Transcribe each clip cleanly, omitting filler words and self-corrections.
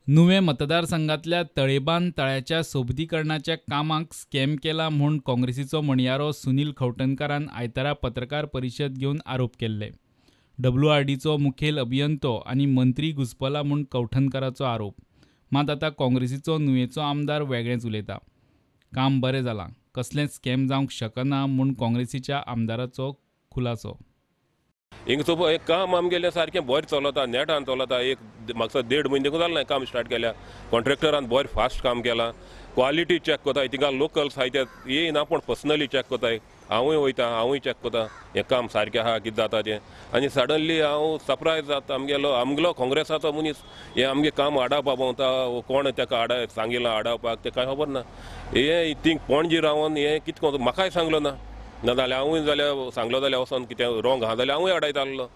नुवे मतदारसंघातल्या तळेबांद तळ्याच्या सोबतीकरणाच्या कामाक स्कॅम केला म्हूण काँग्रेसीचो म्हणयारो सुनील खवटणकरान आयतारा पत्रकार परिशद घेवन आरोप केल्ले. WRDचो मुखेल अभियंतो आनी मंत्री घुस्पला म्हूण खवटणकराचो आरोप. मात आतां काँग्रेसीचो नुवेचो आमदार वेगळेंच उलयता. काम बरें जालां, कसलेंच स्कॅम जावंक शकना म्हूण काँग्रेसीच्या आमदाराचो खुलासो. हिंगचो एक काम आमगेलें सारकें बरें चलता, नेटान चलता. एक म्हाका 1.5 म्हयने जालें काम स्टार्ट केल्या. कॉन्ट्रॅक्टरान बरें फास्ट काम केलां. क्वालिटी चॅक कोताय, थिंगा लोकल्स आहाय ते येयना पूण पर्सनली चॅक कोताय. हांवूय वयता, हांवूय चॅक कोता हें काम सारकें आहा कितें जाता तें. आनी सडनली हांव सरप्रायज जाता. आमगेलो काँग्रेसाचो मनीस हें आमगे काम आडावपा पावता, कोण ताका सांगिल्लो आडावपाक तें कांय खबर ना. हें थिंग पणजी रावन हें कितें कोता म्हाकाय सांगलो ना. नाजाल्यार हांवूय जाल्यार सांगलो जाल्यार वचोन कितें रॉंग आहा जाल्यार हांवूय आडायतालो.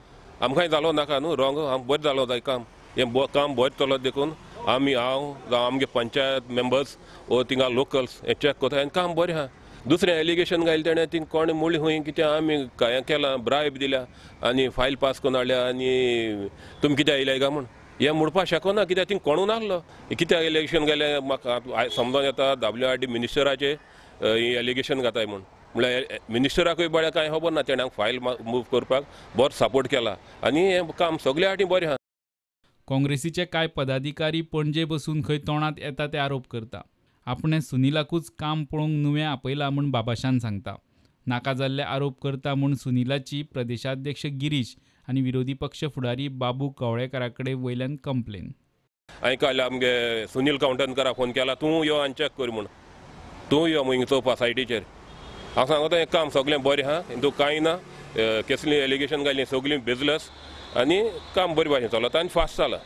आमकांय जालो नाका न्हू रॉंग, बरें जालो जाय काम. हें काम बरें चलत देखून हांव जावं आमगे पंचायत मेंबर्स वो थिंगा लोकल्स हें चॅक कोताय आनी काम बरें आहा. दुसरें एलिगेशन घायलें तेणें थिंग कोण मुळी हूंय कितें आमी हें केलां, ब्रायब दिल्या आनी फायल पास करून हाडल्या आनी तुमी कित्याक येयल्या काय म्हूण हें म्हणपाक शकना. कित्याक थिंग कोणूय नासलो. कित्याक एलिगेशन घालें म्हाका समजोन येता. WRD मिनिस्टराचेर एलिगेशन घाताय म्हूण. म्हळ्यार मिनिस्टराकूय बरें कांय खबर ना. तेणें फायल मूव करपाक बरो सपोर्ट केला आनी हें काम सगल्या वाटेन बरें आहा. काँग्रेसीचे कांय पदाधिकारी पणजे बसून खंय तोंडात येता ते आरोप करता. आपणें सुनीलाकूच काम पळोवंक नुवें आपयलां म्हूण बाबाशान सांगता. नाका जाल्ले आरोप करता म्हूण सुनीलाची प्रदेशाध्यक्ष गिरीश आनी विरोधी पक्ष फुडारी बाबू कवळेकारा कडेन वयल्यान कंप्लेन. हांवें काल आमगे सुनील खवटणकराक फोन केला, तूं यो आनी चॅक कर म्हूण. तूं यो म्हूण चोवपा सायटीचेर. हांव सांगता हें काम सगळें बरें आहा, हितून कांय ना. कसलीं एलिगेशन घालीं सगळीं बेजलस आनी काम बरे भाशेन चलता आनी फास्ट जाला.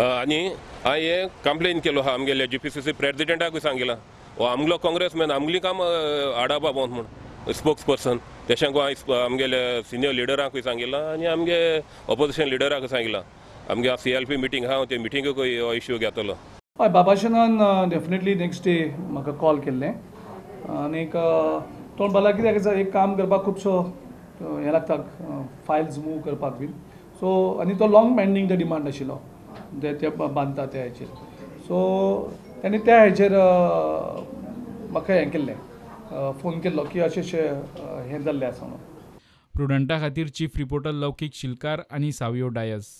आनी हांवें हें कंप्लेन केलो आहा आमगेल्या GPCC प्रेसिडेंटाकूय सांगिलां. हो आमगेलो काँग्रेसमॅन आमगेलीं काम आडावपा पावत म्हूण स्पोक्स पर्सन. तेशांकूय हांवें आमगेल्या सिनियर लिडराकूय सांगिलां आनी आमगे ऑपोजिशन लिडराकूय सांगिलां. आमगे CLP मिटींग आहा, ते मिटींगूय हो इश्यू घेतलो. हय, बाबाशनान डेफिनेटली नेक्स्ट डे म्हाका कॉल केल्लें आनीक तो म्हणपाक लागलो कित्याक एक काम करपाक खुबसो हें लागता, फायल्स मूव करपाक बीन. सो आनी तो लॉंग पेंडींग ते डिमांड आशिल्लो ते बांदता त्या हेचेर. सो ताणें त्या हेचेर म्हाका हें केल्लें, फोन केल्लो की अशें हें जाल्लें आसा म्हणून. प्रुडंटा खातीर चीफ रिपोर्टर लौकीक शिलकार आनी सावियो डायस.